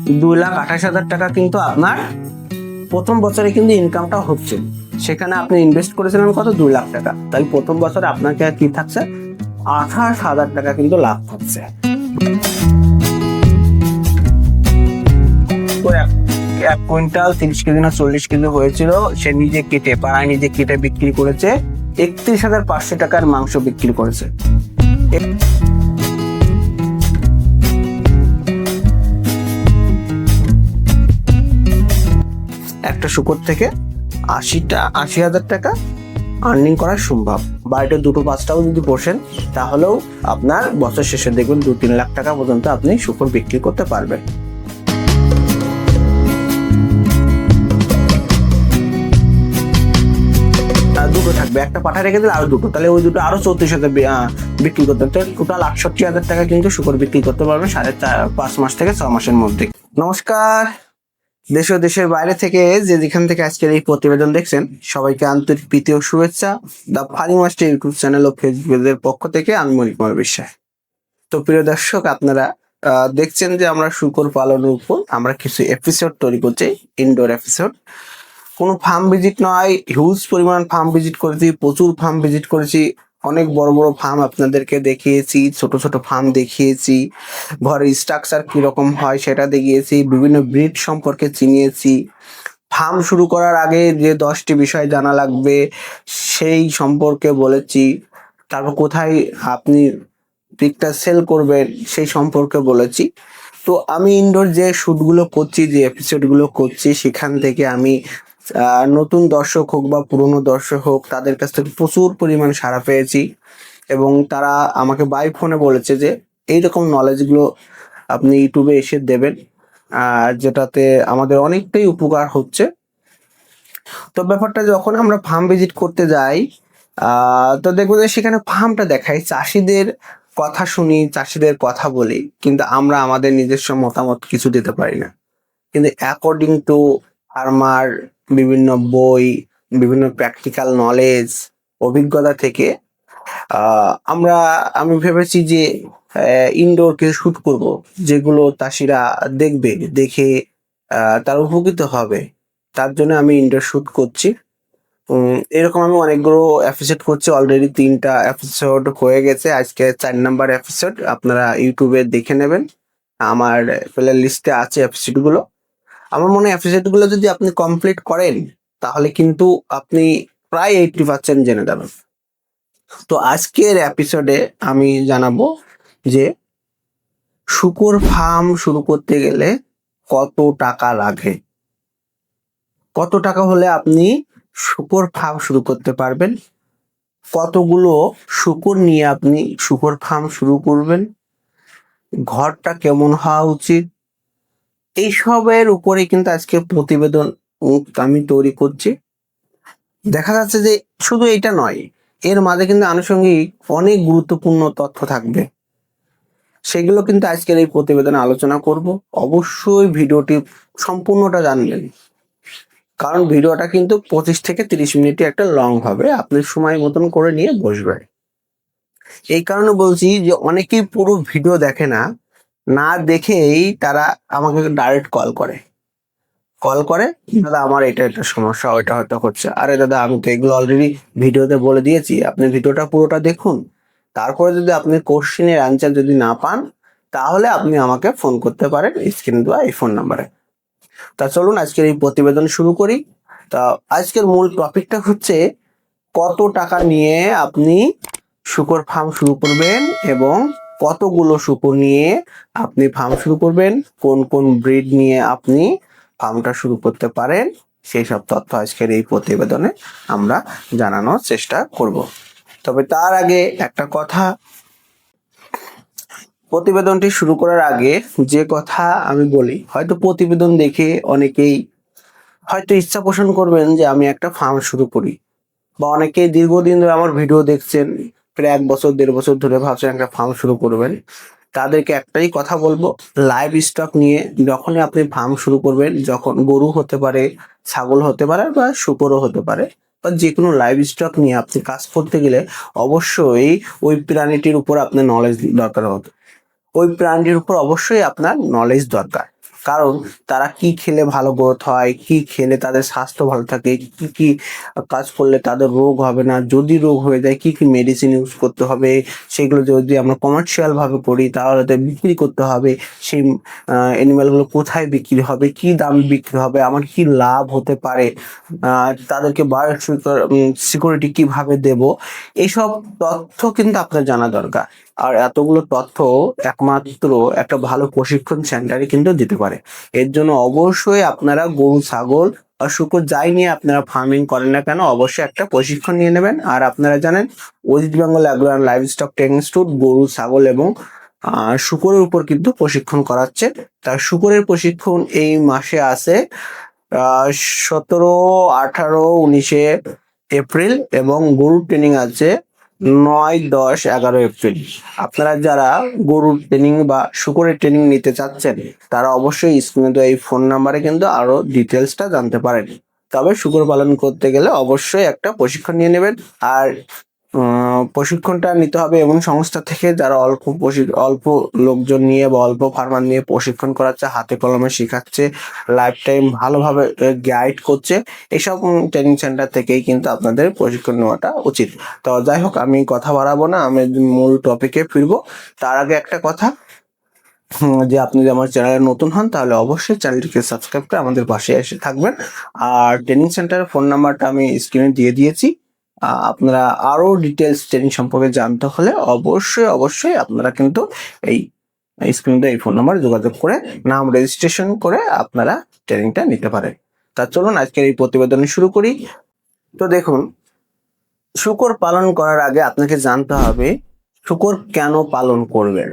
2,28,000 টাকা কিন্তু আপনার প্রথম বছরে কিন্তু ইনকামটা হচ্ছে। সেখানে আপনি ইনভেস্ট করেছিলেন কত? 2 লাখ টাকা। তাহলে প্রথম বছরে আপনাকে কি থাকছে? 28,000 টাকা কিন্তু লাভ থাকছে। তো এক কুইন্টাল 30 কেজি না 40 কেজি হয়েছিল, সে নিজে কেটে পাড়ায় নিজে কেটে বিক্রি করেছে 31,500 টাকার মাংস বিক্রি করেছে। একটা শুকর থেকে 80,000 টাকা আর্নিং করা সম্ভব। বাড়িতে 2-5টাও যদি বসেন তাহলেও আপনার বছর শেষে দেখবেন 2-3 লাখ টাকা পর্যন্ত আপনি শুকর বিক্রি করতে পারবেন। দুটো থাকবে, একটা পাঠা রেখে দিলে আরো দুটো, তাহলে ওই দুটো আরো 34,000 বিক্রি করতে হবে। টোটাল 68,000 টাকা কিন্তু শুকর বিক্রি করতে পারবেন 5 মাস থেকে 6 মাসের মধ্যে। নমস্কার, দেশ ও দেশের বাইরে থেকে যেখান থেকে আজকের এই প্রতিবেদন দেখছেন, সবাইকে আন্তরিক প্রীতি ও শুভেচ্ছা। The funny master YouTube channel ও ফেসবুক পেজের পক্ষ থেকে আমি মণিকুমার বিশ্বাস। তো প্রিয় দর্শক, আপনারা দেখছেন যে আমরা শুকর পালনের উপর আমরা কিছু এপিসোড তৈরি করছি, ইনডোর এপিসোড। কোনো ফার্ম ভিজিট নয়, হিউজ পরিমাণ ফার্ম ভিজিট করেছি, প্রচুর ফার্ম ভিজিট করেছি, অনেক বড় বড় ফার্ম আপনাদেরকে দেখিয়েছি, ছোট ছোট ফার্ম দেখিয়েছি, ঘরের স্ট্রাকচার কিরকম হয় সেটা দেখিয়েছি, বিভিন্ন ব্রিড সম্পর্কে চিনিয়েছি। ফার্ম শুরু করার আগে যে 10টি বিষয় জানা লাগবে সেই সম্পর্কে বলেছি। তারপর কোথায় আপনি পিকটা সেল করবেন সেই সম্পর্কে বলেছি। তো আমি ইনডোর যে শ্যুটগুলো করছি, যে এপিসোডগুলো করছি, সেখান থেকে আমি নতুন দর্শক হোক বা পুরনো দর্শক হোক, তাদের কাছ থেকে প্রচুর পরিমাণ সাড়া পেয়েছি এবং তারা আমাকে বাই ফোনে বলেছে যে এইরকম নলেজগুলো আপনি ইউটিউবে এসে দেবেন, যেটাতে আমাদের অনেকটাই উপকার হচ্ছে। তো ব্যাপারটা, যখন আমরা ফার্ম ভিজিট করতে যাই তো দেখবো যে সেখানে ফার্মটা দেখাই, চাষিদের কথা শুনি, চাষিদের কথা বলি, কিন্তু আমরা আমাদের নিজস্ব মতামত কিছু দিতে পারি না। কিন্তু অ্যাকর্ডিং টু ফার্মার, বিভিন্ন বই, বিভিন্ন প্র্যাকটিক্যাল নলেজ, অভিজ্ঞতা থেকে আমি ভেবেছি যে ইনডোরকে শুট করব, যেগুলো চাষিরা দেখবে, দেখে তারা উপকৃত হবে। তার জন্য আমি ইনডোর শুট করছি। এরকম আমি অনেকগুলো এপিসোড করছি, অলরেডি 3টা এপিসোড হয়ে গেছে, আজকে 4 নাম্বার এপিসোড। আপনারা ইউটিউবে দেখে নেবেন, আমার প্লে লিস্টে আছে এপিসোডগুলো। আমার মনে হয় এপিসোডগুলো যদি আপনি কমপ্লিট করেন তাহলে কিন্তু আপনি প্রায় 80% জেনে যাবেন। তো আজকের এপিসোডে আমি জানাবো যে শুকর ফার্ম শুরু করতে গেলে কত টাকা লাগে, কত টাকা হলে আপনি শুকর ফার্ম শুরু করতে পারবেন, কতগুলো শুকর নিয়ে আপনি শুকর ফার্ম শুরু করবেন, ঘরটা কেমন হওয়া উচিত, এইসবের উপরে কিন্তু আজকে প্রতিবেদন আমি তৈরি করছি। দেখা যাচ্ছে যে শুধু এটা নয়, এর মাঝে কিন্তু আনুষঙ্গিক অনেক গুরুত্বপূর্ণ তথ্য থাকবে, সেগুলো কিন্তু আজকের এই প্রতিবেদনে আলোচনা করব। অবশ্যই ভিডিওটি সম্পূর্ণটা জানবেন, কারণ ভিডিওটা কিন্তু 25 থেকে 30 মিনিটই একটা লং হবে, আপনি সময় মতন করে নিয়ে বসবেন। এই কারণে বলছি যে অনেকেই পুরো ভিডিও দেখে না, না দেখেই তারা আমাকে ডাইরেক্ট কল করে দাদা আমার এটা একটা সমস্যা, ওইটা হয়তো হচ্ছে। আরে দাদা, আমি তো এগুলো অলরেডি ভিডিওতে বলে দিয়েছি, আপনি ভিডিওটা পুরোটা দেখুন, তারপরে যদি আপনি কোশ্চেনের অ্যান্সার যদি না পান তাহলে আপনি আমাকে ফোন করতে পারেন স্ক্রিনে দেওয়া এই ফোন নাম্বারে। তা চলুন আজকের এই প্রতিবেদন শুরু করি। তা আজকের মূল টপিকটা হচ্ছে কত টাকা নিয়ে আপনি শুকর ফার্ম শুরু করবেন এবং কতগুলো শুকর নিয়ে আপনি ফার্ম শুরু করবেন, কোন কোন ব্রিড নিয়ে আপনি ফার্মটা শুরু করতে পারেন, সেই সব তথ্য আজকের এই প্রতিবেদনে আমরা জানানোর চেষ্টা করব। তবে তার আগে একটা কথা, প্রতিবেদনটি শুরু করার আগে যে কথা আমি বলি, হয়তো প্রতিবেদন দেখে অনেকেই হয়তো ইচ্ছা পোষণ করবেন যে আমি একটা ফার্ম শুরু করি, বা অনেকেই দীর্ঘদিন ধরে আমার ভিডিও দেখছেন, প্রায় 1 বছর 1.5 বছর ধরে ভাবছেন একটা ফার্ম শুরু করবেন। তাদেরকে একটাই কথা বলবো, লাইভ স্টক নিয়ে যখনই আপনি ফার্ম শুরু করবেন, যখন গরু হতে পারে, ছাগল হতে পারে, বা শুকরও হতে পারে, বা যে কোনো লাইভ স্টক নিয়ে আপনি কাজ করতে গেলে অবশ্যই ওই প্রাণীটির উপর আপনার নলেজ দরকার হবে, ওই প্রাণীটির উপর অবশ্যই আপনার নলেজ দরকার। কারণ তারা কি খেলে ভালো গ্রোথ হয়, কি খেলে তাদের স্বাস্থ্য ভালো থাকে, কি কি কাজ করলে তাদের রোগ হবে না, যদি রোগ হয়ে যায় কি কি মেডিসিন ইউজ করতে হবে, সেগুলো যদি আমরা কমার্শিয়াল ভাবে করি তাহলে তো বিক্রি করতে হবে, সেই অ্যানিমালগুলো কোথায় বিক্রি হবে, কি দাম বিক্রি হবে, আমার কি লাভ হতে পারে, তাদেরকে বায়ো সিকিউরিটি কিভাবে দেব, এইসব তথ্য কিন্তু আপনার জানা দরকার। আর এতগুলো তথ্য একমাত্র একটা ভালো প্রশিক্ষণ সেন্টারে কিন্তু দিতে পারে। এর জন্য অবশ্যই আপনারা গরু, ছাগল আর শুকর যাই নিয়ে আপনারা ফার্মিং করেন না কেন, অবশ্যই একটা প্রশিক্ষণ নিয়ে নেবেন। আর আপনারা জানেন West Bengal agro and livestock training institute গরু, ছাগল এবং শুকরের উপর কিন্তু প্রশিক্ষণ করাচ্ছে। তার শুকরের প্রশিক্ষণ এই মাসে আছে 17, 18, 19 এপ্রিল এবং গরুর ট্রেনিং আছে 9, 10, 11 এপ্রিল। আপনারা যারা গরুর ট্রেনিং বা শুকরের ট্রেনিং নিতে চাচ্ছেন তারা অবশ্যই স্ক্রিনে দেওয়া এই ফোন নাম্বারে কিন্তু আরো ডিটেলসটা জানতে পারেন। তবে শুকর পালন করতে গেলে অবশ্যই একটা প্রশিক্ষণ নিয়ে নেবেন। আর প্রশিক্ষণটা নিতে হবে এমন সংস্থা থেকে যারা অল্প লোকজন নিয়ে বা অল্প ফার্মার নিয়ে প্রশিক্ষণ করাচ্ছে, হাতে কলমে শেখাচ্ছে, লাইফ টাইম ভালোভাবে গাইড করছে। এইসব ট্রেনিং সেন্টার থেকেই কিন্তু আপনাদের প্রশিক্ষণ নেওয়াটা উচিত। তো যাই হোক, আমি কথা বাড়াবো না, আমি মূল টপিকে ফিরবো। তার আগে একটা কথা, যে আপনি যদি আমার চ্যানেলে নতুন হন তাহলে অবশ্যই চ্যানেলটিকে সাবস্ক্রাইব করে আমাদের পাশে এসে থাকবেন। আর ট্রেনিং সেন্টারের ফোন নাম্বারটা আমি স্ক্রিনে দিয়ে দিয়েছি। আপনারা আরো ডিটেলস ট্রেনিং সম্পর্কে জানতে হলে অবশ্যই আপনারা কিন্তু এই স্ক্রিনে এই ফোন নাম্বার যোগাযোগ করে নাম রেজিস্ট্রেশন করে আপনারা ট্রেনিংটা নিতে পারেন। তা চলুন আজকের এই প্রতিবেদন শুরু করি। তো দেখুন, শূকর পালন করার আগে আপনাকে জানতে হবে শূকর কেন পালন করবেন।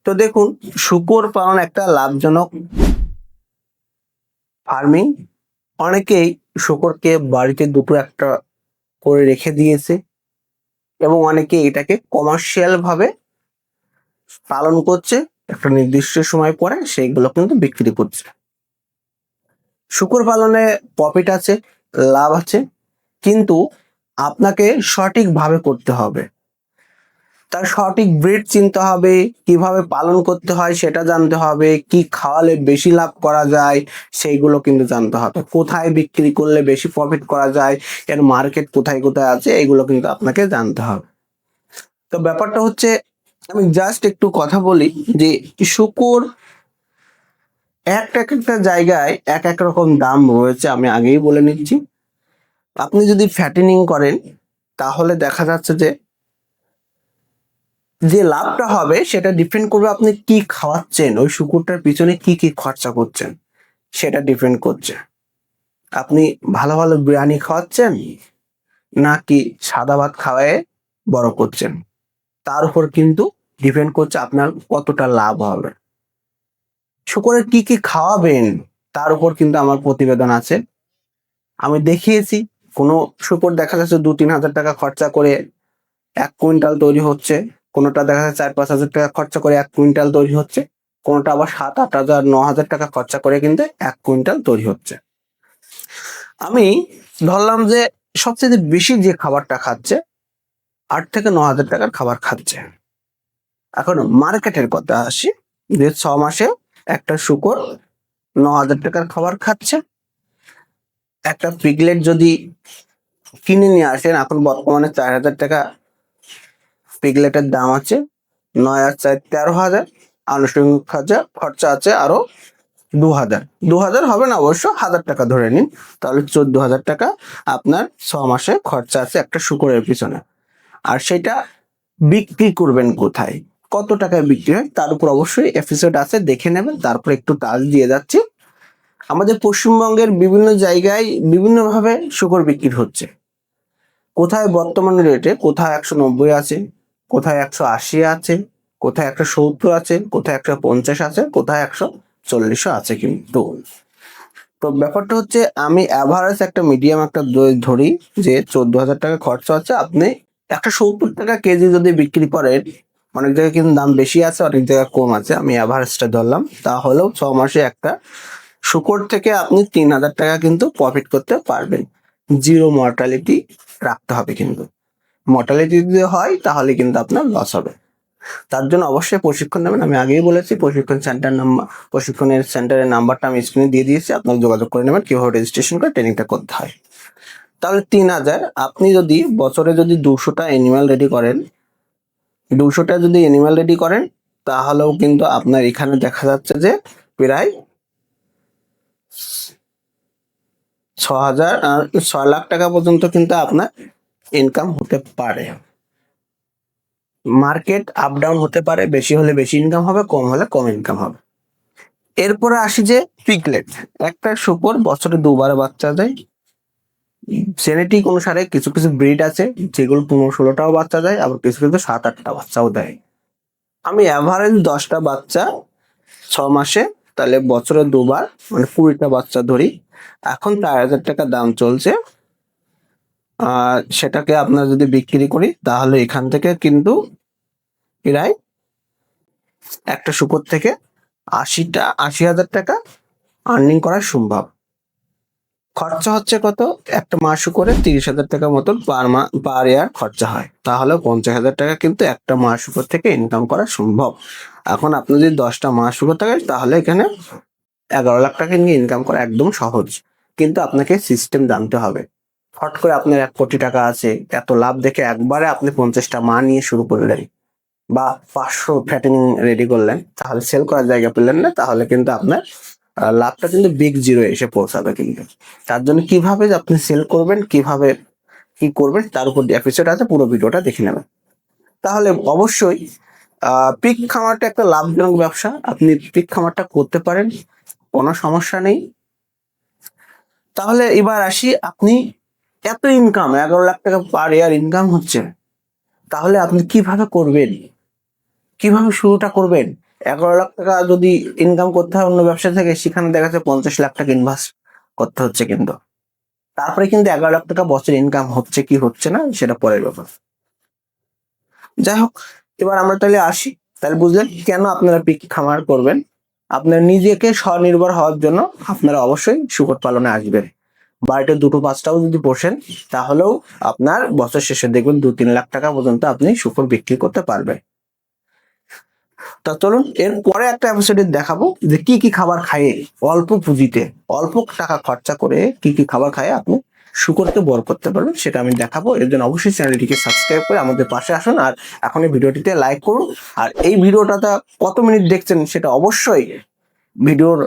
তো দেখুন, শূকর পালন একটা লাভজনক ফার্মিং। অনেকেই শূকরকে বাড়িতে দুটো একটা করে রেখে দিয়েছে এবং অনেকে এটাকে কমার্শিয়াল ভাবে পালন করছে, একটা নির্দিষ্ট সময় পরে সেইগুলো কিন্তু বিক্রি করছে। শূকর পালনে প্রফিট আছে, লাভ আছে, কিন্তু আপনাকে সঠিকভাবে করতে হবে। তার সঠিক ব্রিড চিনতে হবে, কিভাবে পালন করতে হয় সেটা জানতে হবে, কি খাওয়ালে বেশি লাভ করা যায় সেইগুলো কিন্তু জানতে হবে, কোথায় বিক্রি করলে বেশি প্রফিট করা যায়, এর মার্কেট কোথায় কোথায় আছে এগুলো কিন্তু আপনাকে জানতে হবে। তো ব্যাপারটা হচ্ছে, আমি জাস্ট একটু কথা বলি যে শূকর একটা জায়গায় এক রকম দাম রয়েছে, আমি আগেই বলে নিচ্ছি। আপনি যদি ফ্যাটেনিং করেন তাহলে দেখা যাচ্ছে যে লাভটা হবে সেটা ডিপেন্ড করবে আপনি কি খাওয়াচ্ছেন, ওই শুকুরটার পিছনে কি কি খরচা করছেন সেটা ডিপেন্ড করছে। আপনি ভালো ভালো বিরিয়ানি খাওয়াচ্ছেন নাকি সাদা ভাত খাওয়ায় বড় করছেন, তার উপর কিন্তু ডিপেন্ড করছে আপনার কতটা লাভ হবে। শুকরের কি কি খাওয়াবেন তার উপর কিন্তু আমার প্রতিবেদন আছে, আমি দেখিয়েছি। কোনো শুকর দেখা যাচ্ছে 2-3 হাজার টাকা খরচা করে 1 কুইন্টাল তৈরি হচ্ছে, কোনোটা দেখা যাচ্ছে 4-5 হাজার টাকা খরচা করে 1 কুইন্টাল তৈরি হচ্ছে, কোনোটা আবার 7-8 হাজার 9 হাজার টাকা খরচা করে কিন্তু 1 কুইন্টাল তৈরি হচ্ছে। আমি ধরলাম যে সবচেয়ে বেশি যে খাবারটা খাচ্ছে 8-9 হাজার টাকার খাবার খাচ্ছে। এখন মার্কেটের কথা আসি, যে 6 মাসে একটা শুকর 9 হাজার টাকার খাবার খাচ্ছে। একটা পিগলেট যদি কিনে নিয়ে আসেন, এখন বর্তমানে 4 হাজার টাকা পিগলেটের দাম আছে, 9 আর 4 13,000, আনুষঙ্গিক খরচা আছে আরো 2,000 হবে না অবশ্য, 1,000 টাকা ধরে নিন, তাহলে 14,000 টাকা আপনার 6 মাসে খরচা আছে একটা শুকরের পিছনে। আর সেটা বিক্রি করবেন কোথায়, কত টাকায় বিক্রি হয় তার উপর অবশ্যই এপিসোড আছে, দেখে নেবেন। তারপর একটু টাচ দিয়ে যাচ্ছি, আমাদের পশ্চিমবঙ্গের বিভিন্ন জায়গায় বিভিন্নভাবে শুকর বিক্রি হচ্ছে। কোথায় বর্তমান রেটে, কোথায় 190 আছে, কোথায় 180 আছে, কোথায় 170 আছে, কোথায় 150 আছে, কোথায় 140 আছে। কিন্তু তো ব্যাপারটা হচ্ছে, আমি অ্যাভারেজ একটা মিডিয়াম একটা ধরি যে 14,000 টাকা খরচা আছে, আপনি 170 টাকা কেজি যদি বিক্রি করেন, অনেক জায়গায় কিন্তু দাম বেশি আছে, অনেক জায়গায় কম আছে, আমি অ্যাভারেজটা ধরলাম, তাহলেও 6 মাসে একটা শুকর থেকে আপনি 3,000 টাকা কিন্তু প্রফিট করতে পারবেন। জিরো মর্টালিটি রাখতে হবে, কিন্তু মর্টালিটি যদি হয় তাহলে কিন্তু আপনার লস হবে। তার জন্য অবশ্যই প্রশিক্ষণ নেবেন। আমি আগেই বলেছি প্রশিক্ষণের সেন্টারের নাম্বারটা আমি স্ক্রিনে দিয়ে দিয়েছি, আপনারা যোগাযোগ করে নেবেন কিভাবে রেজিস্ট্রেশন করে ট্রেনিংটা করতে হয়। তাহলে 3,000, আপনি যদি বছরে যদি 200টা অ্যানিমাল রেডি করেন, 200টা যদি অ্যানিমাল রেডি করেন, তাহলেও কিন্তু আপনার এখানে দেখা যাচ্ছে যে প্রায় 6 লাখ টাকা পর্যন্ত কিন্তু আপনার ইনকাম হতে পারে। মার্কেট আপ ডাউন হতে পারে, বেশি হলে বেশি ইনকাম হবে, কম হলে কম ইনকাম হবে। এরপরে আসি যে পিগলেট। একটা শুকর বছরে 2বার বাচ্চা দেয়। জেনেটিক অনুসারে কিছু কিছু ব্রিড আছে যেগুলো 15-16টাও বাচ্চা দেয়, আবার কিছু কিছু 7-8টা বাচ্চাও দেয়। আমি অ্যাভারেজ 10টা বাচ্চা 6 মাসে, তাহলে বছরে 2বার মানে 20টা বাচ্চা ধরি। এখন 4,000 টাকা দাম চলছে। সেটাকে আপনার যদি বিক্রি করি তাহলে এখান থেকে কিন্তু প্রায় একটা শুকর থেকে 80,000 টাকা আর্নিং করা সম্ভব। খরচা হচ্ছে কত? একটা মাস শুকরে 30,000 টাকা মতন পার ইয়ার খরচা হয়, তাহলে 50,000 টাকা কিন্তু একটা মাস শুকর থেকে ইনকাম করা সম্ভব। এখন আপনি যদি 10টা মাস শুকর থাকেন তাহলে এখানে 11 লাখ টাকা নিয়ে ইনকাম করা একদম সহজ, কিন্তু আপনাকে সিস্টেম জানতে হবে। হট করে আপনার 1 কোটি টাকা আছে, এত লাভ দেখে একবারে আপনি 50টা মা নিয়ে শুরু করলেন বা 500 ফ্যাটেনিং রেডি করলেন, তাহলে সেল করার জায়গা পেলেন না, তাহলে কিন্তু আপনার লাভটা কিন্তু বিগ জিরো এসে পৌঁছাবে। কিন্তু তার জন্য কিভাবে যে আপনি সেল করবেন, কিভাবে কি করবেন, তার উপর এপিসোড আছে, পুরো ভিডিওটা দেখে নেবেন। তাহলে অবশ্যই পিগ খামারটা একটা লাভজনক ব্যবসা, আপনি পিগ খামারটা করতে পারেন, কোনো সমস্যা নেই। তাহলে এবার আসি, আপনি এত ইনকাম 11 লাখ টাকা পার ইয়ার ইনকাম হচ্ছে, তাহলে আপনি কিভাবে করবেন, কিভাবে শুরুটা করবেন? 11 লাখ টাকা যদি ইনকাম করতে হয় অন্য ব্যবসা থেকে, সেখানে দেখা যাচ্ছে 50 লাখ টাকা ইনভেস্ট করতে হচ্ছে, কিন্তু তারপরে কিন্তু 11 লাখ টাকা বছর ইনকাম হচ্ছে কি হচ্ছে না সেটা পরের ব্যাপার। যাই হোক, এবার আমরা তাহলে আসি। তাহলে বুঝলেন কেন আপনারা পিগ খামার করবেন। আপনার নিজেকে স্বনির্ভর হওয়ার জন্য আপনারা অবশ্যই শুকর পালনে আসবেন। বাড়িতে 2-5টাও যদি পোষেন, তাহলেও আপনার বছর শেষে দেখবেন 2-3 লাখ টাকা পর্যন্ত আপনি শুকর বিক্রি করতে পারবেন। তা চলুন এর পরে একটা এপিসোডে দেখাবো যে কি কি খাবার খাইয়ে অল্প পুঁজিতে অল্প টাকা খরচা করে কি কি খাবার খাইয়ে আপনি শুকরকে বড় করতে পারবেন, সেটা আমি দেখাবো। এর জন্য অবশ্যই চ্যানেলটিকে সাবস্ক্রাইব করে আমাদের পাশে আসুন, আর এখন এই ভিডিওটিতে লাইক করুন। আর এই ভিডিওটা কত মিনিট দেখছেন সেটা অবশ্যই ভিডিওর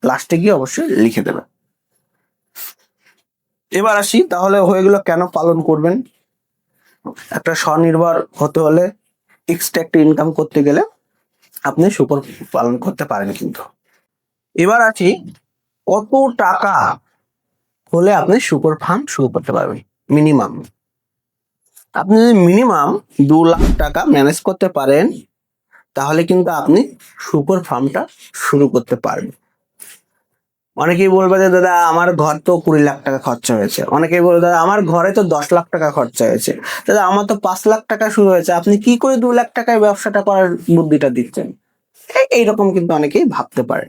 লাস্টে গিয়ে অবশ্যই লিখে দেবেন। এবার আসি, তাহলে হয়ে গেল কেন পালন করবেন। একটা স্বনির্ভর হতে হলে, এক্সট্রা একটা ইনকাম করতে গেলে আপনি শুকর পালন করতে পারেন। কিন্তু এবার আছি, কত টাকা হলে আপনি শুকর ফার্ম শুরু করতে পারবেন। মিনিমাম আপনি যদি মিনিমাম 2 লাখ টাকা ম্যানেজ করতে পারেন, তাহলে কিন্তু আপনি শুকর ফার্মটা শুরু করতে পারবেন। অনেকেই বলবে যে দাদা আমার ঘর তো 20 লাখ টাকা খরচা হয়েছে, অনেকেই বলবে দাদা আমার ঘরে তো 10 লাখ টাকা খরচা হয়েছে, দাদা আমার তো 5 লাখ টাকা শুরু হয়েছে, আপনি কি করে 2 লাখ টাকায় ব্যবসাটা করার বুদ্ধিটা দিচ্ছেন? এইরকম কিন্তু অনেকেই ভাবতে পারে।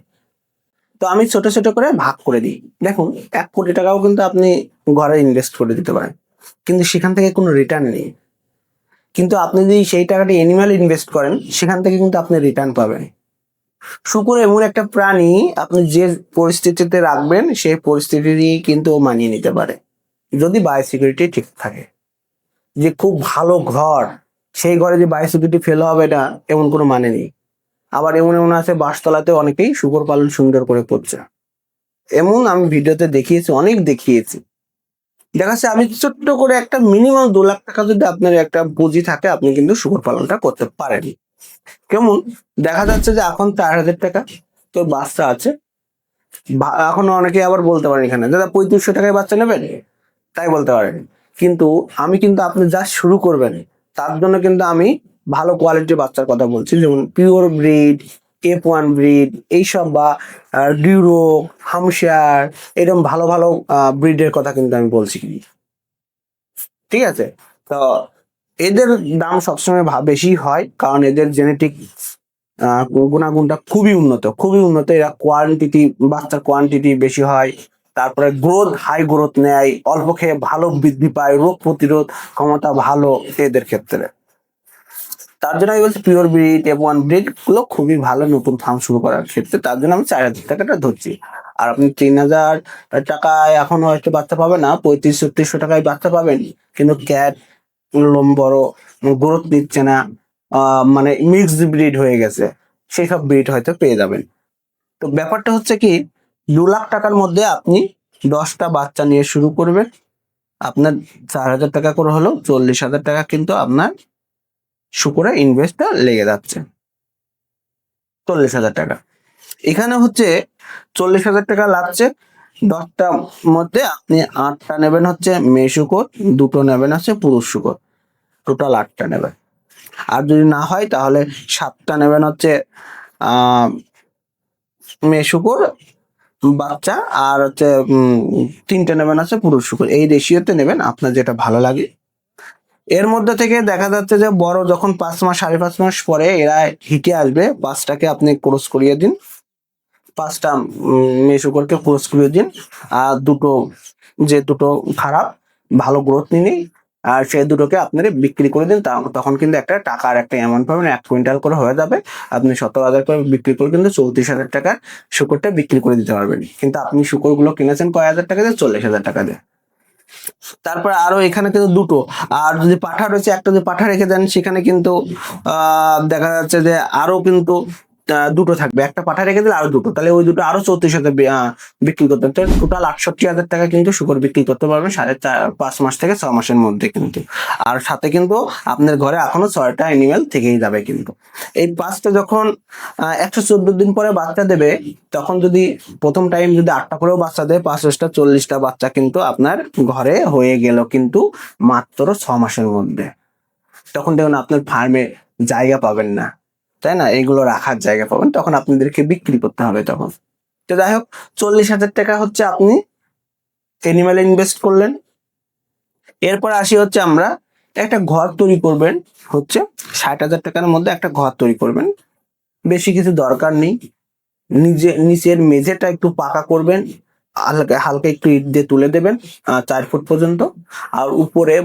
তো আমি ছোট ছোট করে ভাগ করে দিই। দেখুন, 1 কোটি টাকাও কিন্তু আপনি ঘরে ইনভেস্ট করে দিতে পারেন, কিন্তু সেখান থেকে কোনো রিটার্ন নেই। কিন্তু আপনি যদি সেই টাকাটা অ্যানিমাল ইনভেস্ট করেন, সেখান থেকে কিন্তু আপনি রিটার্ন পাবেন। শুকর এমন একটা প্রাণী, আপনি যে পরিস্থিতিতে রাখবেন সেই পরিস্থিতি দিয়ে কিন্তু ও মানিয়ে নিতে পারে, যদি বায়োসিকিউরিটি ঠিক থাকে। যে খুব ভালো ঘর, সেই ঘরে যে বায়োসিকিউরিটি ফেল হবে না এমন কোনো মানে নেই। আবার এমন এমন আছে বাসতলাতে অনেকেই শুকর পালন সুন্দর করে করছে, এমন আমি ভিডিওতে দেখিয়েছি, অনেক দেখিয়েছি। দেখা যাচ্ছে আমি ছোট্ট করে একটা মিনিমাম 2 লাখ টাকা যদি আপনার একটা পুঁজি থাকে, আপনি কিন্তু শুকর পালনটা করতে পারেন। কেমন দেখা যাচ্ছে যে এখন 4,000 টাকা তোর বাচ্চা আছে। এখন অনেকে আবার বলতে পারেন এখানে দাদা 3500 টাকায় বাচ্চা নেবেন, তাই বলতে পারেন। কিন্তু আমি কিন্তু আপনি যা শুরু করবেন তার জন্য কিন্তু আমি ভালো কোয়ালিটির বাচ্চার কথা বলছি, যেমন পিওর ব্রিড, F1 ব্রিড এইসব, বা ডিউরো, হামশায়ার, এরকম ভালো ভালো ব্রিডের কথা কিন্তু আমি বলছি। ঠিক আছে, তো এদের দাম সবসময় বেশি হয়, কারণ এদের জেনেটিক গুণাগুণটা খুবই উন্নত, খুবই উন্নত। এরা কোয়ান্টিটি, বাচ্চার কোয়ান্টিটি বেশি হয়, তারপরে গ্রোথ হাই গ্রোথ নেয়, অল্প খেয়ে ভালো বৃদ্ধি পায়, রোগ প্রতিরোধ ক্ষমতা ভালো এদের ক্ষেত্রে। তার জন্য আমি বলছি পিওর ব্রিড F1 ব্রিড গুলো খুবই ভালো নতুন ফার্ম শুরু করার ক্ষেত্রে। তার জন্য আমি 4,000 টাকাটা ধরছি। আর আপনি 3,000 টাকায় এখন হয়তো বাচ্চা পাবেন না, 3500-3600 টাকায় বাচ্চা পাবেন, কিন্তু ক্যাট লোম বড়, গ্রোথ নিচ্ছে না, মানে মিক্সড ব্রিড হয়ে গেছে, সেই সব ব্রিড হয়তো পেয়ে যাবেন। তো ব্যাপারটা হচ্ছে কি, 2 লাখ টাকার মধ্যে আপনি 10টা বাচ্চা নিয়ে শুরু করবেন। আপনার 4,000 টাকা করে হলেও 40,000 টাকা কিন্তু আপনার শুকরে ইনভেস্টটা লেগে যাচ্ছে। 40,000 টাকা এখানে হচ্ছে 40,000 টাকা লাগছে। 10টার মধ্যে আপনি 8টা নেবেন হচ্ছে মেয়ে শুকর, 2টো নেবেন হচ্ছে পুরুষ শুকর, টোটাল 8টা নেবেন। আর যদি না হয় তাহলে 7টা নেবেন হচ্ছে আহ মেয়ে শুকর বাচ্চা, আর হচ্ছে 3টে নেবেন হচ্ছে পুরুষ শুকর। এই রেশিওতে নেবেন, আপনার যেটা ভালো লাগে। এর মধ্যে থেকে দেখা যাচ্ছে যে বড় যখন 5 মাস 5.5 মাস পরে এরা হিটে আসবে, 5টাকে আপনি ক্রস করিয়ে দিন, 5টা মেয়ে শুকরকে ক্রস করিয়ে দিন। আর দুটো খারাপ ভালো গ্রোথ নেই, আর সেই দুটোকে আপনারা বিক্রি করে দিন। তখন কিন্তু একটা টাকার একটা অ্যামাউন্ট পাবেন, 1 কুইন্টাল করে হয়ে যাবে। আপনি 17,000 করে বিক্রি করে কিন্তু 34,000 টাকার শুকরটা বিক্রি করে দিতে পারবেন। কিন্তু আপনি শুকরগুলো কিনেছেন কয় হাজার টাকা দিয়ে? 40,000 টাকা দিয়ে। তারপরে আরো এখানে কিন্তু দুটো, আর যদি পাঠা রয়েছে একটা, যদি পাঠা রেখে দেন সেখানে কিন্তু দেখা যাচ্ছে যে আরো কিন্তু দুটো থাকবে। একটা পাঠা রেখে দিলে আরো দুটো, তাহলে ওই দুটো আরো 34,000 বিক্রি করতে হবে। টোটাল 68,000 টাকা কিন্তু শুকর বিক্রি করতে পারবেন 5 মাস থেকে 6 মাসের মধ্যে কিন্তু। আর সাথে কিন্তু আপনার ঘরে এখনো 6টা অ্যানিমেল থেকেই যাবে কিন্তু। এই 5টা যখন 114 দিন পরে বাচ্চা দেবে, তখন যদি প্রথম টাইম যদি 8টা করেও বাচ্চা দেয়, 5টা 40টা বাচ্চা কিন্তু আপনার ঘরে হয়ে গেল কিন্তু মাত্র 6 মাসের মধ্যে। তখন দেখুন আপনার ফার্মে জায়গা পাবেন না, তাই না? এগুলো রাখার জায়গা পাবেন, তখন আপনাদেরকে বিক্রি করতে হবে তখন। তো যাই হোক, 40,000 টাকা হচ্ছে আপনি এনিম্যালে ইনভেস্ট করলেন। এরপর আসি হচ্ছে আমরা একটা ঘর তৈরি করবেন হচ্ছে 60,000 টাকার মধ্যে একটা ঘর তৈরি করবেন। বেশি কিছু দরকার নেই, নিচের মেঝেটা একটু পাকা করবেন, হালকা হালকা একটু ইট দিয়ে তুলে দেবেন 4 ফুট পর্যন্ত। আর উপরে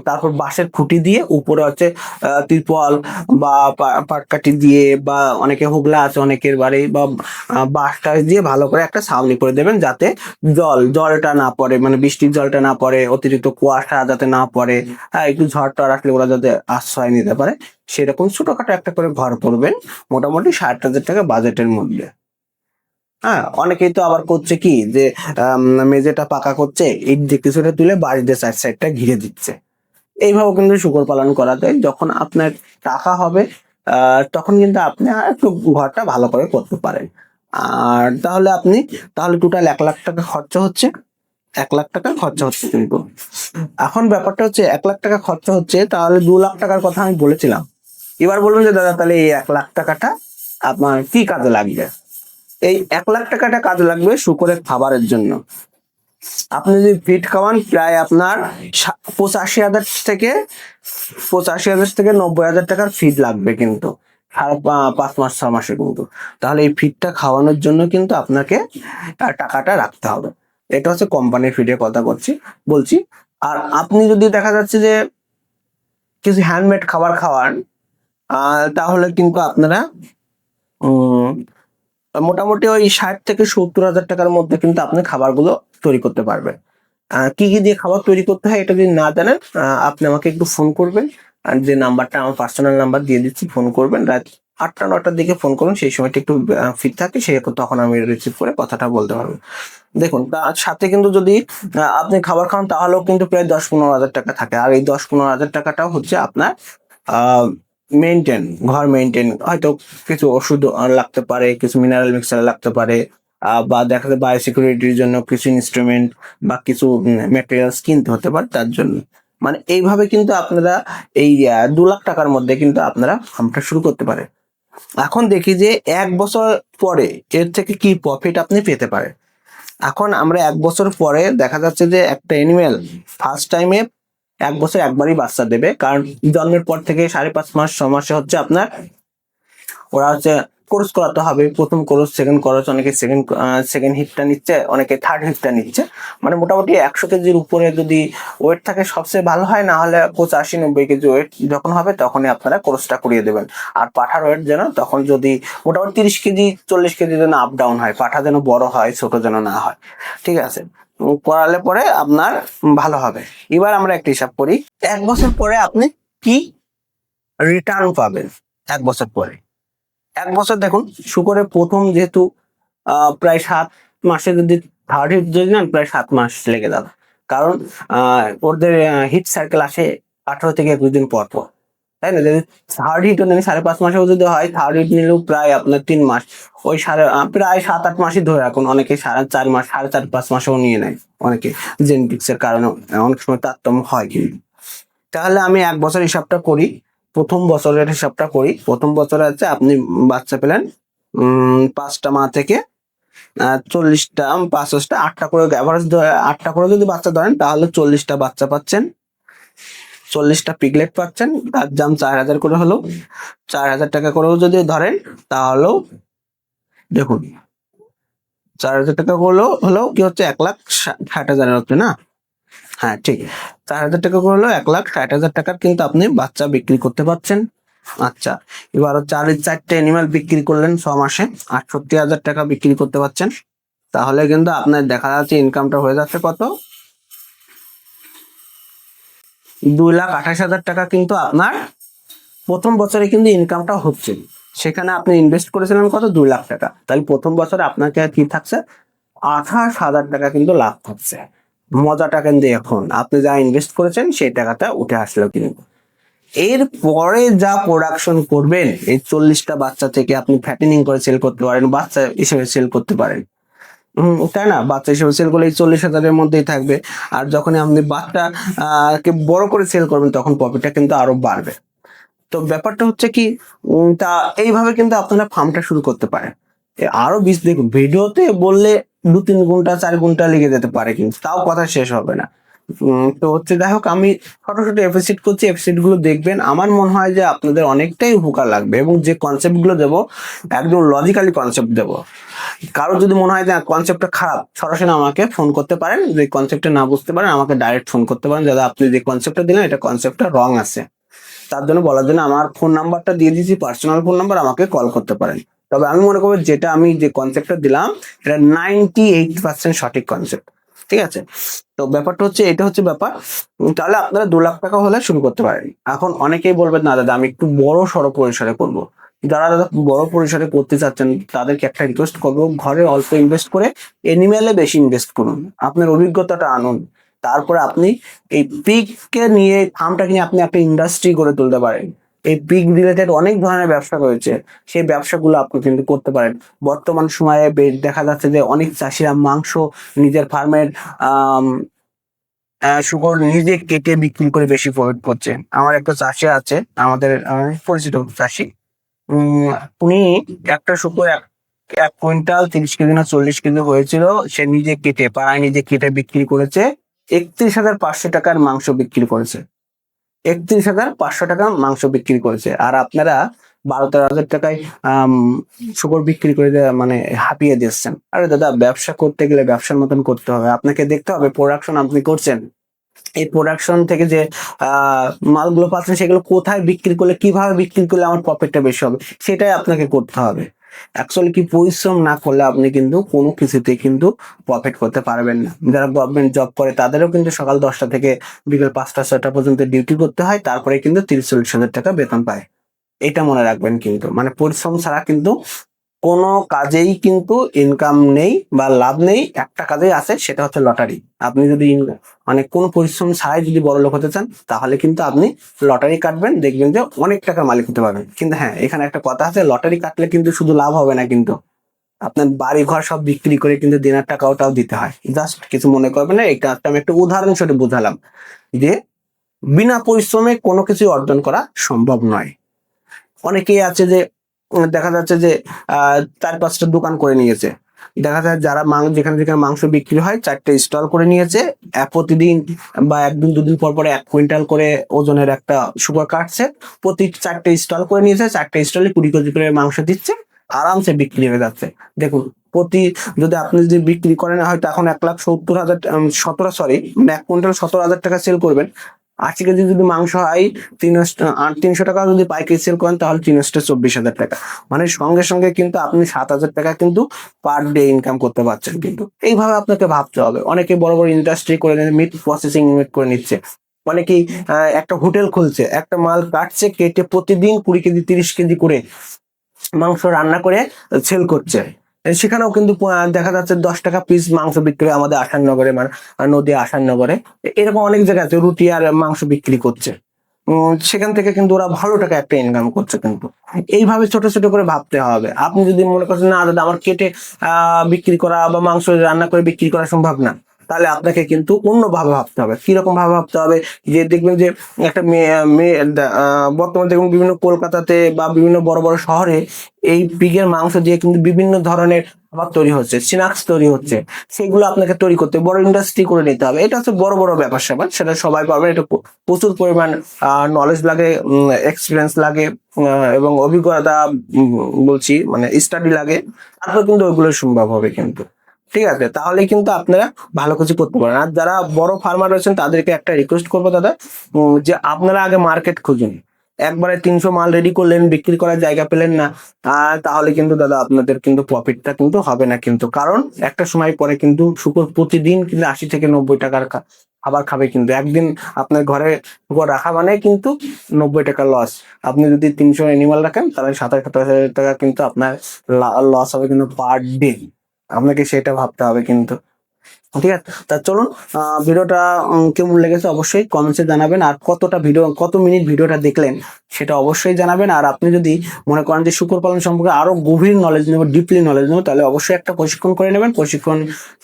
তারপর বাঁশের খুঁটি দিয়ে উপরে হচ্ছে ত্রিপল বা পাটকাঠি দিয়ে, বা অনেকে হুগলা আছে অনেকের বাড়ি, বা বাঁশ টাশ দিয়ে ভালো করে একটা ছাউনি করে দেবেন, যাতে জলটা না পড়ে, মানে বৃষ্টির জলটা না পড়ে, অতিরিক্ত কুয়াশা যাতে না পড়ে, একটু ঝড় টড় আসলে ওরা যাতে আশ্রয় নিতে পারে, সেরকম ছোটখাটো একটা করে ঘর করবেন, মোটামুটি 60,000 টাকা বাজেটের মধ্যে। হ্যাঁ, অনেকেই তো আবার করছে কি যে মেঝেটা পাকা করছে, ইট দিয়ে কিছুটা তুলে বাড়ি দিয়ে সাইডটা ঘিরে দিচ্ছে। এইভাবে কিন্তু শুকর পালন করা যায়। যখন আপনার টাকা হবে তখন কিন্তু আপনি একটু ঘরটা ভালো করে করতে পারেন। আর তাহলে টোটাল 1 লাখ টাকা খরচা হচ্ছে। 1 লাখ টাকা খরচা হচ্ছে কিন্তু। এখন ব্যাপারটা হচ্ছে 1 লাখ টাকা খরচা হচ্ছে, তাহলে 2 লাখ টাকার কথা আমি বলেছিলাম। এবার বলুন যে দাদা তাহলে এই 1 লাখ টাকাটা আপনার কি কাজে লাগবে? এই 1 লাখ টাকাটা কাজে লাগবে শুকরের খাবারের জন্য। আপনি যদি ফিড খাওয়ান, প্রায় আপনার 85,000 থেকে 90,000 টাকার ফিড লাগবে কিন্তু 5 মাস 6 মাসে কিন্তু। তাহলে এই ফিডটা খাওয়ানোর জন্য কিন্তু আপনাকে টাকাটা রাখতে হবে। এটা হচ্ছে কোম্পানির ফিডের কথা বলছি। আর আপনি যদি দেখা যাচ্ছে যে কিছু হ্যান্ডমেড খাবার খাওয়ান, তাহলে কিন্তু আপনারা মোটামুটি ওই 60,000 থেকে 70,000 টাকার মধ্যে কিন্তু আপনি খাবারগুলো তৈরি করতে পারবেন। কি কি দিয়ে খাবার তৈরি করতে হয় এটা যদি না জানেন, আপনি আমাকে একটু ফোন করবেন। আর যে নাম্বারটা আমার পার্সোনাল নাম্বার দিয়ে দিচ্ছি, ফোন করবেন রাত 8টা 9টার দিকে ফোন করুন, সেই সময়টা একটু ফ্রি থাকে, তখন আমি রিসিভ করে কথাটা বলতে পারবো। দেখুন, তার সাথে কিন্তু যদি আপনি খাবার খান, তাহলেও কিন্তু প্রায় 10-15 হাজার টাকা থাকে। আর এই 10-15 হাজার টাকাটাও হচ্ছে আপনার মেনটেন, ঘর মেনটেন, হয়তো কিছু ওষুধ লাগতে পারে, কিছু মিনারেল মিক্সার লাগতে পারে, বা দেখা যায় বায়োসিকিউরিটির জন্য কিছু ইনস্ট্রুমেন্ট বা কিছু ম্যাটেরিয়ালস কিনতে হতে পারে তার জন্য। মানে এইভাবে কিন্তু আপনারা এই 2 লাখ টাকার মধ্যে কিন্তু আপনারা ফার্মটা শুরু করতে পারে। এখন দেখি যে 1 বছর পরে এর থেকে কি প্রফিট আপনি পেতে পারেন। এখন আমরা 1 বছর পরে দেখা যাচ্ছে যে একটা এনিমেল ফার্স্ট টাইমে 1 বছর একবারই বাচ্চা দেবে, কারণ জন্মের পর থেকে 5.5 মাস 6 মাসে হচ্ছে আপনার ওরা হচ্ছে কোর্স করাতে হবে। প্রথম কোর্স, সেকেন্ড কোর্স, অনেকে সেকেন্ড হিটটা নিচ্ছে, অনেকে থার্ড হিটটা নিচ্ছে। মানে মোটামুটি 100 কেজির উপরে যদি ওয়েট থাকে সবচেয়ে ভালো হয়, না হলে 85-90 কেজি ওয়েট যখন হবে তখনই আপনারা কোর্সটা করিয়ে দেবেন। আর পাঠার ওয়েট যেন তখন যদি মোটামুটি 30 কেজি 40 কেজি যেন আপ ডাউন হয়, পাঠা যেন বড় হয়, ছোট যেন না হয়, ঠিক আছে? করালে পরে আপনার ভালো হবে। এবার আমরা একটা হিসাব করি, 1 বছর পরে আপনি কি রিটার্ন পাবেন। 1 বছর পরে, 1 বছর দেখুন, শুকরে প্রথম যেহেতু প্রায় 7 মাসে যদি থার্ড হিট যদি নেন, প্রায় 7 মাস লেগে যাবে। কারণ ওদের হিট সার্কেল আসে 18 থেকে 21 দিন পর পর, তাই না? যদি থার্ড হিট নেন 5.5 মাসেও যদি হয়, থার্ড হিট নিলেও প্রায় আপনার 3 মাস, ওই প্রায় 7-8 মাসই ধরে রাখুন। অনেকে 4.5 মাস, 4.5 মাসেও নিয়ে নেয়, অনেকে জেনেটিক্স এর কারণে অনেক সময় তারতম্য হয়। কিন্তু তাহলে আমি 1 বছর হিসাবটা করি, প্রথম বছরের হিসাবটা করি। প্রথম বছরে আছে আপনি বাচ্চা পেলেন 5টা মা থেকে 40টা, 5টা 8টা করে, অ্যাভারেজ 8টা করে যদি বাচ্চা ধরেন তাহলে 40টা বাচ্চা পাচ্ছেন, 40টা পিগলেট পাচ্ছেন। তার দাম 4,000 করে হলো, 4,000 টাকা করেও যদি ধরেন তাহলেও দেখুন 4,000 টাকা হলো কি হচ্ছে, 1,60,000 হচ্ছে না? হ্যাঁ ঠিক, 4,000 টাকা করে হলো 1,60,000 টাকার কিন্তু আপনি বাচ্চা বিক্রি করতে পারছেন। আচ্ছা, এবার হচ্ছে আর 4টে অ্যানিমাল বিক্রি করলেন 6 মাসে, 68,000 টাকা বিক্রি করতে পারছেন। তাহলে কিন্তু আপনার দেখা যাচ্ছে ইনকামটা হয়ে যাচ্ছে কত, 2,28,000 টাকা কিন্তু আপনার প্রথম বছরে কিন্তু ইনকামটা হচ্ছে। সেখানে আপনি ইনভেস্ট করেছিলেন কত, 2 লাখ টাকা। তাহলে প্রথম বছরে আপনাকে কি থাকছে, 28,000 টাকা কিন্তু লাভ থাকছে। মজাটা কিন্তু এখন আপনি যা ইনভেস্ট করেছেন সেই টাকাটা উঠে আসলো কিন্তু। এর পরে যা প্রোডাকশন করবেন, এই 40টা বাচ্চা থেকে আপনি ফ্যাটেনিং করে সেল করতে পারেন, বাচ্চা হিসেবে সেল করতে পারেন, তাই না? বাচ্চা হিসেবে সেল করলে এই 40,000-এর মধ্যেই থাকবে। আর যখন আপনি বাচ্চা কে বড় করে সেল করবেন তখন প্রফিটটা কিন্তু আরো বাড়বে। তো ব্যাপারটা হচ্ছে কি, তা এইভাবে কিন্তু আপনারা ফার্মটা শুরু করতে পারেন। আরো দেখুন, ভিডিওতে বললে 2-3 ঘন্টা 4 ঘন্টা লেগে যেতে পারে, কিন্তু তাও কথা শেষ হবে না। তো হচ্ছে যাই হোক, আমি ছোট ছোট এপিসোড করছি, এপিসোড গুলো দেখবেন। আমার মনে হয় যে আপনাদের অনেকটাই উপকার লাগবে, এবং যে কনসেপ্ট গুলো দেবো একদম লজিক্যালি কনসেপ্ট দেবো। কারো যদি মনে হয় যে কনসেপ্টটা খারাপ, সরাসরি আমাকে ফোন করতে পারেন। যে কনসেপ্টটা না বুঝতে পারেন আমাকে ডাইরেক্ট ফোন করতে পারেন, দাদা আপনি যে কনসেপ্টটা দিলেন এটা কনসেপ্টটা রং আছে। তার জন্য বলার জন্য আমার ফোন নাম্বারটা দিয়ে দিয়েছি, পার্সোনাল ফোন নাম্বার, আমাকে কল করতে পারেন। তবে আমি মনে করবো যেটা আমি যে কনসেপ্টটা দিলাম এটা 98% সঠিক কনসেপ্ট, ঠিক আছে? তো ব্যাপারটা হচ্ছে, এটা হচ্ছে ব্যাপার। তাহলে আপনারা 2 লাখ টাকা হলে শুরু করতে পারেন। এখন অনেকেই বলবেন না দাদা আমি একটু বড় সড়ো পরিসরে করবো। যারা দাদা বড় পরিসরে করতে চাচ্ছেন তাদেরকে একটা রিকোয়েস্ট করবো, ঘরে অল্প ইনভেস্ট করে এনিম্যালে বেশি ইনভেস্ট করুন, আপনার অভিজ্ঞতাটা আনুন। তারপরে আপনি এই পিগকে নিয়ে, ফার্মটাকে নিয়ে আপনি একটা ইন্ডাস্ট্রি গড়ে তুলতে পারেন। এই পিগ রিলেটেড অনেক ধরনের ব্যবসা রয়েছে, সেই ব্যবসাগুলো আপনি কিন্তু করতে পারেন। বর্তমান সময়ে দেখা যাচ্ছে যে অনেক চাষিরা মাংস নিজের ফার্মের শুকর নিজে কেটে বিক্রি করে বেশি প্রফিট করছে। আমার একটা চাষি আছে, আমাদের পরিচিত চাষি, উম, উনি একটা শুকর 1 কুইন্টাল 30 কেজি না 40 কেজি হয়েছিল, সে নিজে কেটে, পাড়ায় নিজে কেটে বিক্রি করেছে। 31,500 টাকার মাংস বিক্রি করেছে, 31,500 টাকা মাংস বিক্রি করেছে। আর আপনারা 12-13 হাজার টাকায় শুকর বিক্রি করে মানে হাঁপিয়ে দিচ্ছেন। আরে দাদা, ব্যবসা করতে গেলে ব্যবসার মতন করতে হবে। আপনাকে দেখতে হবে প্রোডাকশন আপনি করছেন, এই প্রোডাকশন থেকে যে মালগুলো পাচ্ছেন সেগুলো কোথায় বিক্রি করলে, কিভাবে বিক্রি করলে আমার প্রফিটটা বেশি হবে, সেটাই আপনাকে করতে হবে। অ্যাকচুয়ালি কি, পরিশ্রম না করলে আপনি কিন্তু কোনো কিছুতে কিন্তু প্রফিট করতে পারবেন না। যারা গভর্নমেন্ট জব করে তাদেরও কিন্তু সকাল 10টা থেকে বিকেল 5টা 6টা পর্যন্ত ডিউটি করতে হয়, তারপরে কিন্তু 30-40 হাজার টাকা বেতন পায়। এটা মনে রাখবেন কিন্তু, মানে পরিশ্রম ছাড়া কিন্তু কোনো কাজেই কিন্তু ইনকাম নেই বা লাভ নেই। একটা কাজেই আছে, সেটা হচ্ছে লটারি। আপনি যদি মানে কোনো পরিশ্রম ছাড়াই যদি বড় লোক হতে চান তাহলে কিন্তু আপনি লটারি কাটবেন, দেখবেন যে অনেক টাকার মালিক হতে পারবেন। কিন্তু হ্যাঁ, এখানে একটা কথা আছে, লটারি কাটলে কিন্তু শুধু লাভ হবে না, কিন্তু আপনার বাড়ি ঘর সব বিক্রি করে কিন্তু দেনার টাকাটাও দিতে হয়। জাস্ট কিছু মনে করবেন না, এই কাজটা আমি একটা উদাহরণ স্বরূপ বুঝালাম যে বিনা পরিশ্রমে কোনো কিছু অর্জন করা সম্ভব নয়। অনেকেই আছে যে দেখা যাচ্ছে যে 4-5টা দোকান করে নিয়েছে। দেখা যায় যারা যেখানে যেখানে মাংস বিক্রি হয় 4টে স্টল করে নিয়েছে, প্রতিদিন বা 1 দিন 2 দিন পর পরে 1 কুইন্টাল করে ওজনের একটা শুকর কাটছে, প্রতি 4টে স্টল করে নিয়েছে, 4টে স্টলে 20 কেজি করে মাংস দিচ্ছে। আরামসে বিক্রি হয়ে যাচ্ছে। দেখুন যদি আপনি যদি বিক্রি করেন হয়তো এখন 1,70,000 মানে 1 কুইন্টাল 17,000 টাকা সেল করবেন। 80 কেজি যদি মাংস হয় 300 টাকা যদি পাইকারি সেল করেন তাহলে 24,000 টাকা। মানে সঙ্গে সঙ্গে কিন্তু আপনি 7,000 টাকা কিন্তু পার ডে ইনকাম করতে পারছেন কিন্তু। এইভাবে আপনাকে ভাবতে হবে। অনেকে বড় বড় ইন্ডাস্ট্রি করে মিট প্রসেসিং ইউনিট করে নিচ্ছে। অনেকেই একটা হোটেল খুলছে, একটা মাল কাটছে, কেটে প্রতিদিন 20 কেজি 30 কেজি করে মাংস রান্না করে সেল করছে। সেখানেও কিন্তু দেখা যাচ্ছে 10 টাকা পিস মাংস বিক্রি হয় আমাদের আসাননগরে, মানে নদীয়া আসাননগরে। এরকম অনেক জায়গা আছে রুটি আর মাংস বিক্রি করছে। সেখান থেকে কিন্তু ওরা ভালো টাকা একটা ইনকাম করছে কিন্তু। এইভাবে ছোট ছোট করে ভাবতে হবে। আপনি যদি মনে করছেন না দাদা আমার কেটে বিক্রি করা বা মাংস রান্না করে বিক্রি করা সম্ভব না, তাহলে আপনাকে কিন্তু অন্যভাবে ভাবতে হবে। কিরকম ভাবে ভাবতে হবে, যে দেখবেন যে একটা বর্তমানে দেখুন বিভিন্ন কলকাতাতে বা বিভিন্ন বড় বড় শহরে এই পিগের মাংস দিয়ে কিন্তু বিভিন্ন ধরনের খাবার তৈরি হচ্ছে, স্ন্যাক্স তৈরি হচ্ছে। সেগুলো আপনাকে তৈরি করতে বড় ইন্ডাস্ট্রি করে নিতে হবে। এটা হচ্ছে বড় বড় ব্যাপার স্যাপার, সেটা সবাই পারবে। এটা প্রচুর পরিমাণ নলেজ লাগে, এক্সপিরিয়েন্স লাগে, এবং অভিজ্ঞতা বলছি মানে স্টাডি লাগে। তারপর কিন্তু ওইগুলো সম্ভব হবে কিন্তু। ঠিক আছে, তাহলে কিন্তু আপনারা ভালো কিছু করতে পারেন। আর যারা বড় ফার্মার রয়েছেন তাদেরকে একটা রিকোয়েস্ট করবো দাদা, যে আপনারা আগে মার্কেট খুঁজুন। একবারে 300 মাল রেডি করলেন, বিক্রি করার জায়গা পেলেন না, তাহলে কিন্তু দাদা আপনাদের কিন্তু প্রফিটটা কিন্তু হবে না কিন্তু। কারণ একটা সময় পরে কিন্তু শুকর প্রতিদিন কিন্তু 80 থেকে 90 টাকার খাবার খাবে কিন্তু। একদিন আপনার ঘরে শুকর রাখা মানে কিন্তু 90 টাকা লস। আপনি যদি 300 অ্যানিমাল রাখেন তাহলে 27-28 টাকা কিন্তু আপনার লস হবে কিন্তু পার ডে। আপনাকে সেটা ভাবতে হবে কিন্তু। ঠিক আছে, তা চলুন ভিডিওটা কেমন লেগেছে অবশ্যই কমেন্টসে জানাবেন। আর কত মিনিট ভিডিওটা দেখলেন সেটা অবশ্যই জানাবেন। আর আপনি যদি মনে করেন যে শূকর পালন সম্পর্কে আরো গভীর নলেজ নেব, ডিপলি নলেজ নেব, তাহলে অবশ্যই একটা প্রশিক্ষণ করে নেবেন। প্রশিক্ষণ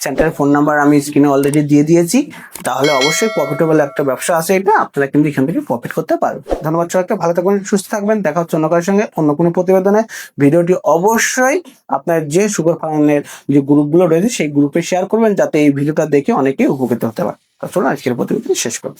সেন্টারের ফোন নাম্বার আমি স্ক্রিনে অলরেডি দিয়ে দিয়েছি। তাহলে অবশ্যই প্রফিটেবল একটা ব্যবসা আছে এটা, আপনারা কিন্তু এখান থেকে প্রফিট করতে পারবেন। ধন্যবাদ সবাইকে, ভালো থাকবেন, সুস্থ থাকবেন। দেখা হচ্ছে অন্য কারোর সঙ্গে অন্য কোনো প্রতিবেদনে। ভিডিওটি অবশ্যই আপনার যে শূকর পালনের যে গ্রুপগুলো রয়েছে সেই গ্রুপে শেয়ার করবেন, যাতে এই ভিডিওটা দেখে অনেকেই উপকৃত হতে পারে। চলুন আজকের প্রতিবেদন শেষ করব।